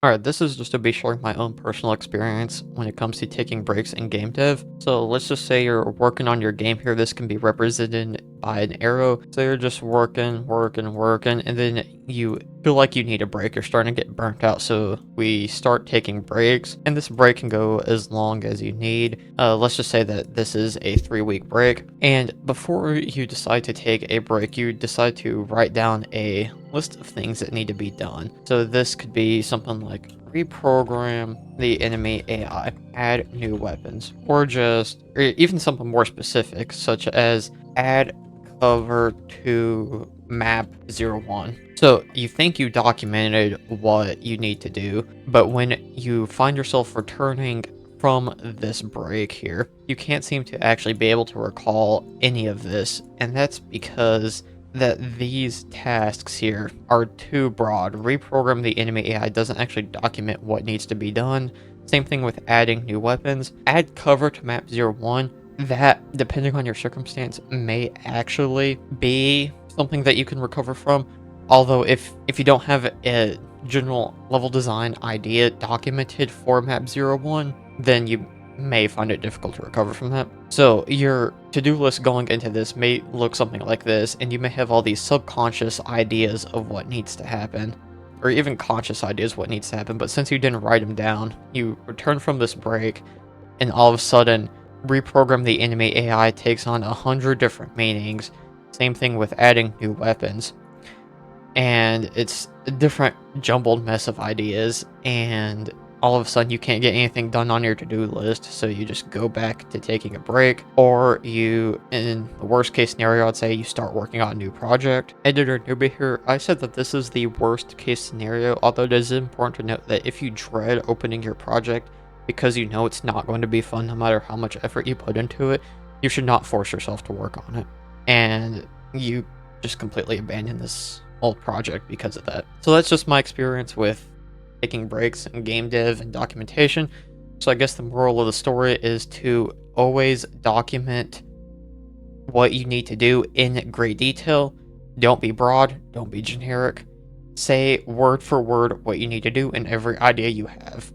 Alright, this is just to be sharing my own personal experience when it comes to taking breaks in game dev. So let's just say you're working on your game here. This can be represented by an arrow. So you're just working, and then you feel like you need a break. You're starting to get burnt out. So we start taking breaks, and this break can go as long as you need. Let's just say that this is a 3-week break. And before you decide to take a break, you decide to write down a list of things that need to be done. So this could be something like reprogram the enemy AI, add new weapons, or even something more specific, such as add cover to map 01. So you think you documented what you need to do, but when you find yourself returning from this break here, you can't seem to actually be able to recall any of this, and that's because that these tasks here are too broad. Reprogram the enemy AI doesn't actually document what needs to be done. Same thing with adding new weapons. Add cover to map 01. That, depending on your circumstance, may actually be something that you can recover from. Although if you don't have a general level design idea documented for map 01, then you may find it difficult to recover from that. So your to-do list going into this may look something like this, and you may have all these subconscious ideas of what needs to happen, or even conscious ideas what needs to happen, but since you didn't write them down, you return from this break, and all of a sudden, reprogram the enemy AI takes on 100 different meanings. Same thing with adding new weapons. And it's a different jumbled mess of ideas, and all of a sudden you can't get anything done on your to-do list, so you just go back to taking a break, or you, in the worst case scenario, I'd say you start working on a new project. Editor newbie here, I said that this is the worst case scenario, although it is important to note that if you dread opening your project because you know it's not going to be fun no matter how much effort you put into it, you should not force yourself to work on it. And you just completely abandon this old project because of that. So that's just my experience with taking breaks in game dev and documentation. So I guess the moral of the story is to always document what you need to do in great detail. Don't be broad, don't be generic. Say word for word what you need to do in every idea you have.